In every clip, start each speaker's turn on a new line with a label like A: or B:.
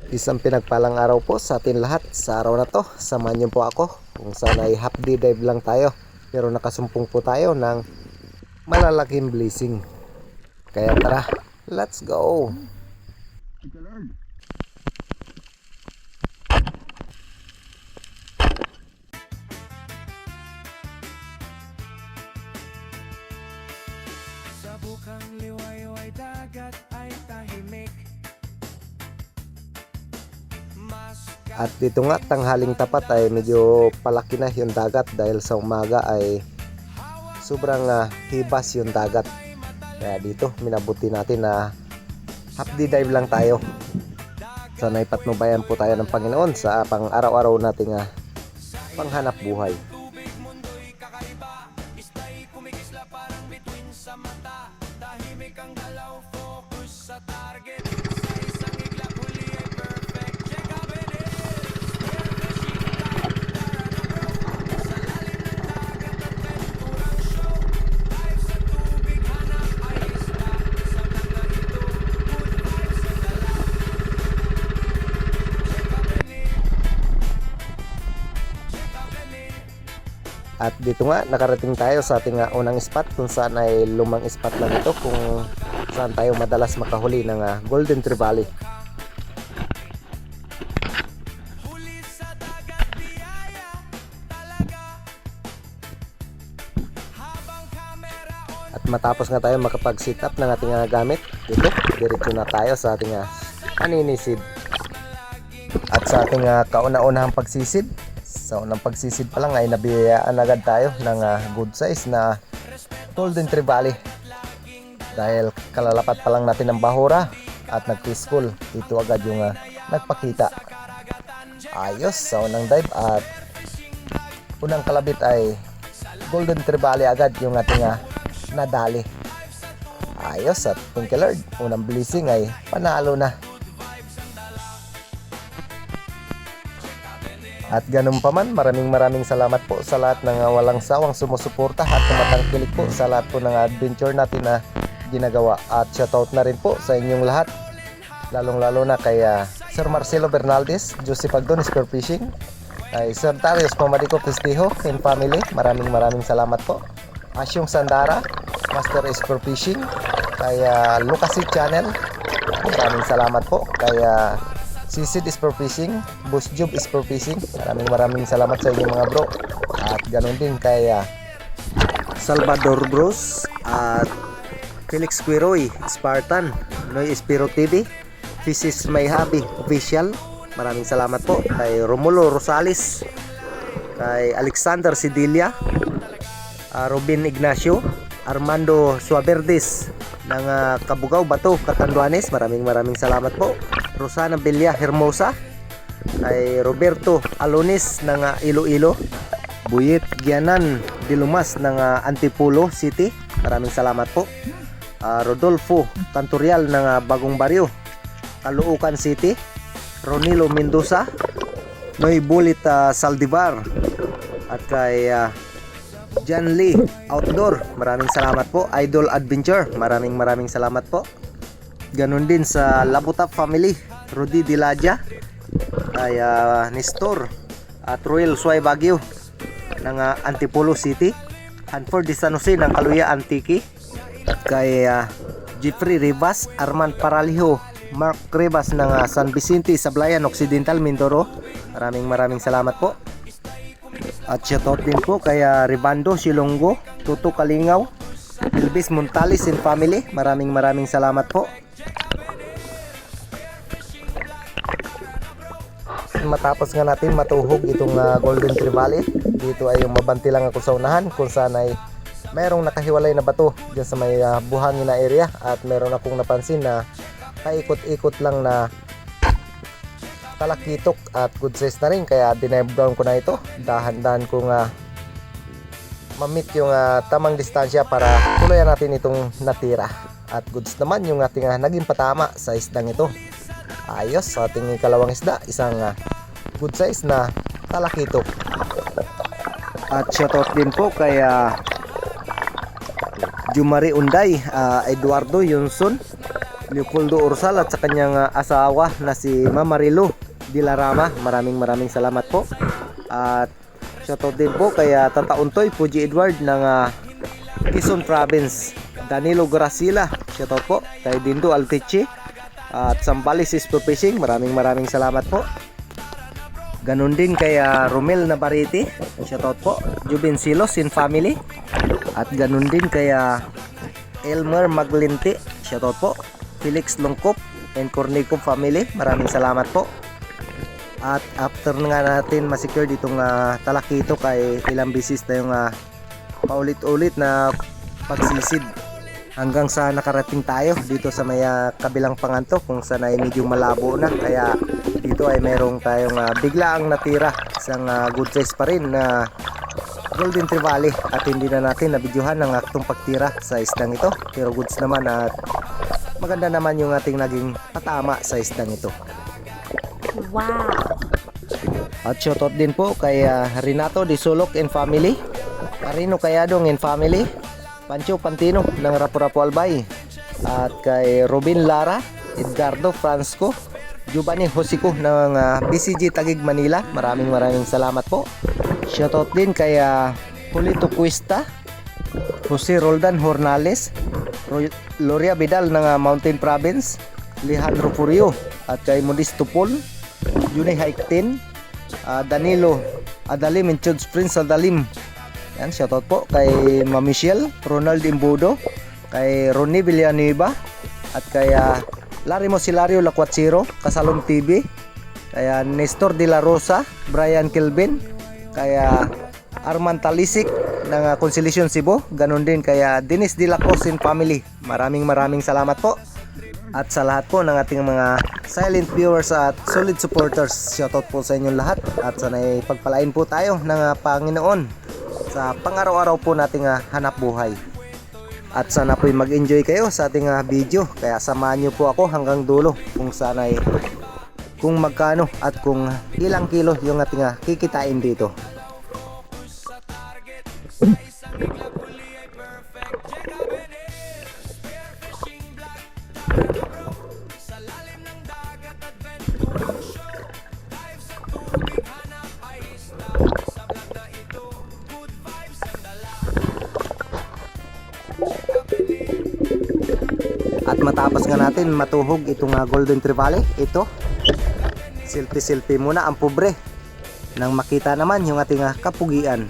A: Isang pinagpalang araw po sa atin lahat. Sa araw na to, samahan niyo po ako kung saan ay half day dive lang tayo. Pero nakasumpong po tayo ng malalaking blessing. Kaya tara, let's go!
B: Sa bukang liwayway dagat ay tahimik.
A: At dito nga, tanghaling tapat ay medyo palaki na yung dagat dahil sa umaga ay sobrang hibas yung dagat. Kaya dito, minabuti natin na half day dive lang tayo. Sana'y patnubayan po tayo ng Panginoon sa pang araw-araw nating panghanap buhay.
B: Tubig mundo'y kakaiba. Ista'y kumigisla parang bituin sa mata. Tahimik ang galaw, focus sa target. Sa isang iglap huli ay perfect. Check up it is. Spearfishing dive, tara na bro. Sa lalim ng dagat at venturang show. Dive sa tubig, hanap ay isda. Sa mga ito, good vibes ang dala. Check up it is. Check up it is.
A: At dito nga, nakarating tayo sa ating unang spot kung saan ay lumang spot lang ito kung saan tayo madalas makahuli ng Golden Trevally.
B: Huli sa dagat biyaya talaga. Habang kamera on.
A: At matapos nga tayo makapag-sit up ng ating gamit, dito, diretso na tayo sa ating paninisid. At sa ating kauna-unahang pagsisid, sa unang pagsisid pa lang ay nabiyayaan agad tayo ng good size na Golden Trevally. Dahil kalalapat pa lang natin ng bahura at nag-peaceful, ito agad yung nagpakita. Ayos sa unang dive at unang kalabit ay Golden Trevally agad yung ating nadali. Ayos at thank you Lord, unang blessing ay panalo na. At ganun pa man, maraming salamat po sa lahat ng walang sawang sumusuporta at tumatangkilik po sa lahat po ng adventure natin na ginagawa. At shoutout na rin po sa inyong lahat, lalong-lalo na kay Sir Marcelo Bernaldez, Joseph Agdon, Spearfishing, kay Sir Darius Mamadico Festijo and family, maraming salamat po. Asyong Sandara, Master Spearfishing, kay Lucasi Channel, maraming salamat po. Kay Sisid Spearfishing, Boss Job Spearfishing, maraming salamat sa inyo mga bro. At ganun din kay Salvador Bros at Felix Quiroy, Spartan, Noy Espiro TV, This is my hobby official, maraming salamat po. Kay Romulo Rosales, kay Alexander Sidilia, Robin Ignacio, Armando Suaverdes ng Kabugao, Bato, Catanduanes, maraming salamat po. Rosana Villa Hermosa, kay Roberto Alonis ng Iloilo, Buyet Gianan Dilumas ng Antipolo City, maraming salamat po. Rodolfo Canturial ng Bagong Baryo, Caloocan City, Ronilo Mendoza, Noy Bulit Saldivar, at kay John Lee Outdoor, maraming salamat po. Idol Adventure, maraming salamat po. Ganon din sa Labutap Family, Rudy Dilaja, kay Nestor at Royal Suay Baguio ng Antipolo City, Hanford de San Jose ng Caluya Antique, kay Jeffrey Rivas, Armand Paraliho, Mark Rivas ng San Vicente, Sablayan Occidental, Mindoro, maraming salamat po. At shoutout din po kay Ribando Silongo, Tuto Kalingaw, Elvis Montalis and family, maraming salamat po. Matapos nga natin matuhog itong Golden Trevally, dito ay yung mabanti lang ako sa unahan kung saan ay mayroong nakahiwalay na bato dyan sa may buhangin na area. At meron akong napansin na paikot-ikot lang na talakitok at good size na rin, kaya dinive down ko na ito. Dahan-dahan kong mamit yung tamang distansya para tuluyan natin itong natira. At goods naman yung ating naging patama sa isdang ito. Ayos, sa ating ikalawang isda, isang good size na talakitok. At shoutout din po kay Jumari Unday, Eduardo Yunson, Leopoldo Ursal at sa kanyang asawa na si Ma'am Marilu Dilarama. Maraming salamat po. At shoutout din po kay Tata Untoy, Puji Edward ng Quezon Province. Danilo Gracila, shoutout po. Kay Dindo Altichi at Sambales Ispo Fishing. Maraming salamat po. Ganun din kay Romel Navarrete, shoutout po. Jubin Silos in family. At ganun din kay Elmer Maglinti, shoutout po. Felix Longkop and Cornico family, maraming salamat po. At after nga natin masecure ditong talakito kay ilang bisis na yung paulit-ulit na pagsisid hanggang sa nakarating tayo dito sa may kabilang panganto kung saan ay medyo malabo na, kaya dito ay merong tayong biglaang natira isang good size pa rin na Golden Trevally at hindi na natin nabidyohan ng aktong pagtira sa isdang ito, pero goods naman at maganda naman yung ating naging patama sa isdang ito.
C: Wow!
A: At shoutout din po kay Renato Di Sulok and family, Marino Cayadong and family, Pancho Pantino ng Rapu-Rapu Albay, at kay Robin Lara, Edgardo Francisco, Giovanni Hosico ng BCG Taguig Manila. Maraming salamat po. Shoutout din kay Polito Cuesta, Jose Roldan Hornales, Loria Vidal ng Mountain Province, Alejandro Furio, at kay Modisto Paul, Juni Haiktin, Danilo Adalim and Chuds Prince Adalim. Yan, shoutout po kay Ma Michelle, Ronald Imbudo, kay Ronnie Villanueva, at kay Larry Mosilario Lacuatsiro, Kasalom TV, kay Nestor De La Rosa, Brian Kelvin, kay Arman Talisik ng Consolation Cebu, ganun din kay Dennis De La Cruz and family. Maraming salamat po. At sa lahat po ng ating mga silent viewers at solid supporters, shoutout po sa inyong lahat at sana'y pagpalain po tayo ng Panginoon sa pang-araw-araw po nating hanap buhay. At sana po'y mag-enjoy kayo sa ating video, kaya samahan nyo po ako hanggang dulo kung sana'y kung magkano at kung ilang kilo yung ating kikitain dito. At matapos nga natin matuhog itong Golden Trevally, ito selfie muna ang pobre nang makita naman yung ating kapugian.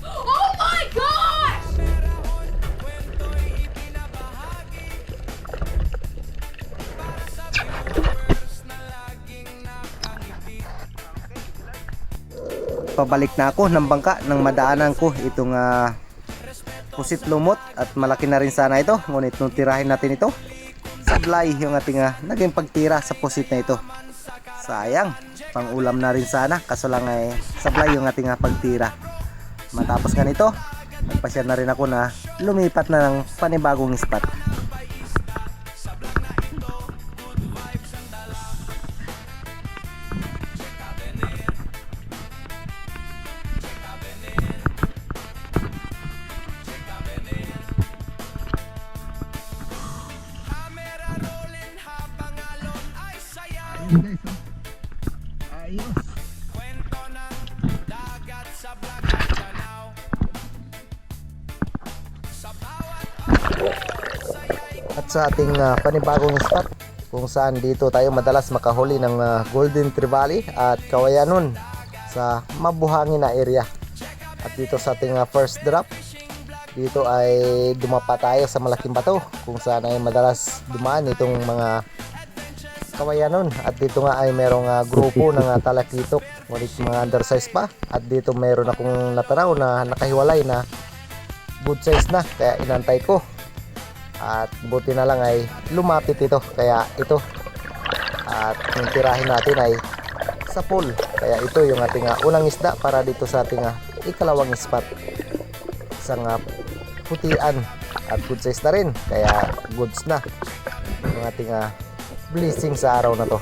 C: Oh my gosh!
A: Pabalik na ako ng bangka nang madaanan ko itong pusit lumot at malaki na rin sana ito, ngunit nung tirahin natin ito, sablay yung ating naging pagtira sa pusit na ito. Sayang, pang ulam na rin sana, kaso lang ay sablay yung ating pagtira. Matapos ganito, nagpasya na rin ako na lumipat na ng panibagong spot.
B: Kwento ng dagat sa Blancanao. Sa bawat
A: At sa ating panibagong spot kung saan dito tayo madalas makahuli ng Golden Trevally at Kawayanon sa mabuhangin na area. At dito sa ating first drop, dito ay dumapa tayo sa malaking bato kung saan ay madalas dumaan itong mga Kawayanon. At dito nga ay merong grupo ng talakitok, ngunit mga undersize pa. At dito meron akong natanaw na nakahiwalay na good size na, kaya inantay ko. At buti na lang ay lumapit ito, kaya ito. At yung tirahin natin ay sa pool, kaya ito yung ating unang isda para dito sa ating ikalawang spot. Isang putian at good size na rin, kaya goods na yung ating blessing sa araw na to.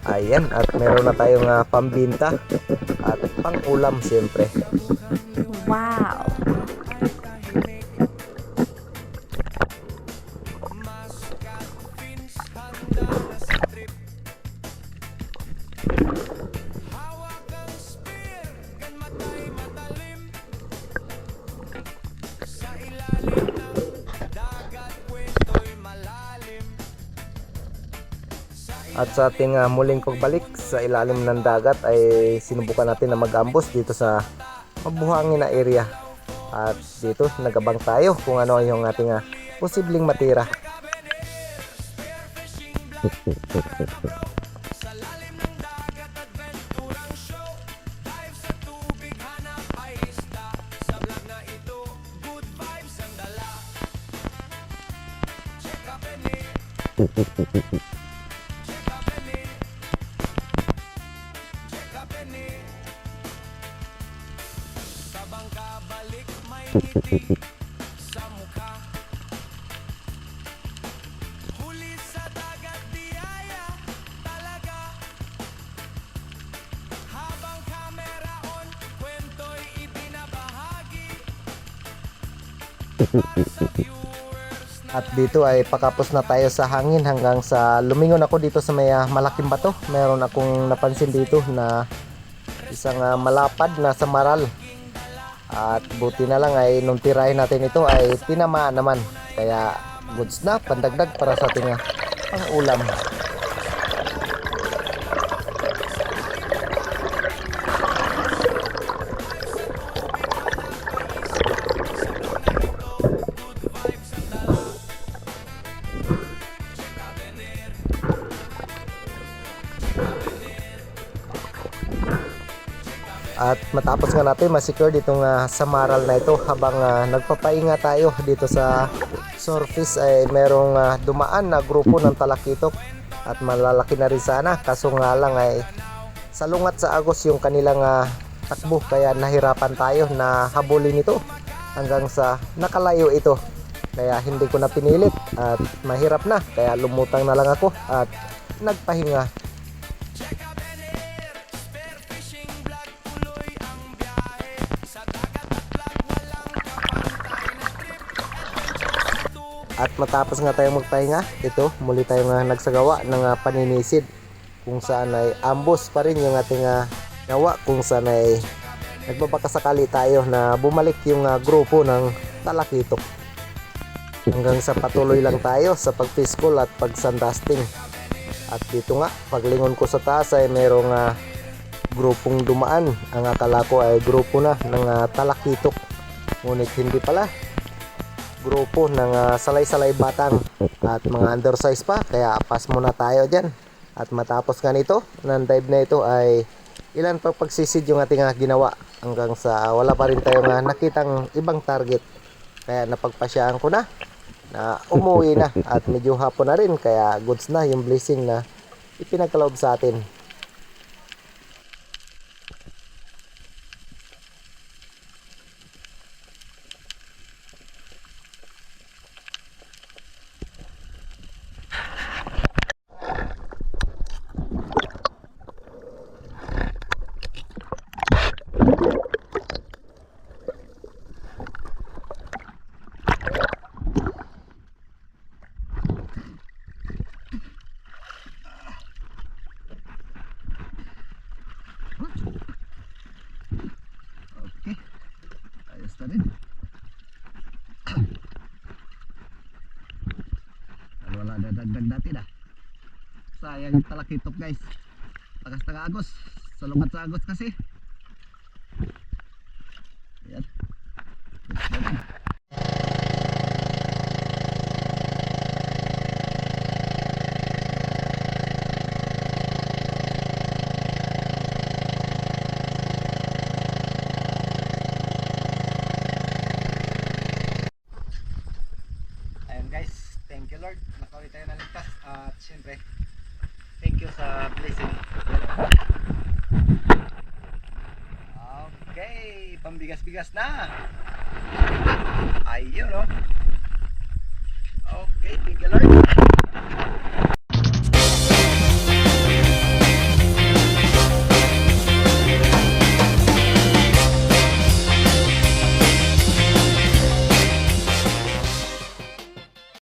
A: Ayan, at meron na tayong pambinta pang ulam siyempre.
C: Wow.
B: Hawak ang spear, gan matay matalim. Sa ilalim ng dagat, kwento'y malalim.
A: At sa ating muling pagbalik sa ilalim ng dagat ay sinubukan natin na mag-ambush dito sa mabuhangin na area. At dito nagabang tayo kung ano yung ating posibleng matira.
B: Sa lalim ng dagat, adventurang show. Dive sa tubig, hanap ay isda. Sa vlog na ito, good vibes ang dala. Check up and it. Check up and it. Check up and it. Sa bangka balik, may ngiti sa mukha. Huli sa dagat, biyaya talaga. Habang camera on, kwento'y ibinabahagi. Para sa viewers na
A: At dito ay pakapos na tayo sa hangin hanggang sa lumingon ako dito sa may malaking bato. Meron akong napansin dito na isang malapad na samaral. At buti na lang ay nung tirahin natin ito ay tinamaan naman. Kaya goods na, pandagdag para sa ating pang-ulam. At matapos nga natin ma-secure ditong samaral na ito habang nagpapahinga tayo dito sa surface ay merong dumaan na grupo ng talakitok at malalaki na rin sana, kaso nga lang ay salungat sa agos yung kanilang takbo kaya nahirapan tayo na habulin ito hanggang sa nakalayo ito, kaya hindi ko na pinilit at mahirap na kaya lumutang na lang ako at nagpahinga.
B: spearfishing vlog, tuloy ang biyahe. Sa dagat at vlog, walang kapantay na trip. Adventures sa tubig.
A: At matapos nga tayong magpahinga, ito muli tayong nagsagawa ng paninisid kung saan ay ambush pa rin yung ating gawa, kung saan ay nagbabakasakali tayo na bumalik yung grupo ng talakitok. Hanggang sa patuloy lang tayo sa pag-fishcall at pag-sandusting. At dito nga, paglingon ko sa taas ay merong grupong dumaan. Ang akala ko ay grupo na ng talakitok, ngunit hindi pala, grupo ng salay-salay batang at mga undersize pa, kaya pass muna tayo dyan. At matapos nga nito, ng dive na ito ay ilan pa pagsisid yung ating ginawa hanggang sa wala pa rin tayong nakitang ibang target, kaya napagpasyaan ko na umuwi na at medyo hapon na rin, kaya goods na yung blessing na ipinagkaloob sa atin. Okay, ayos na rin. Wala na dagdag natin sayang yung talakitok guys, tagas ng agos, salungat sa agos kasi. Ayan, ayos na rin. Ayun guys, thank you Lord, nakauwi tayo na ligtas at syempre thank you sa blessing. Okay, pambigas-bigas na. Ayun oh. Okay, thank you Lord.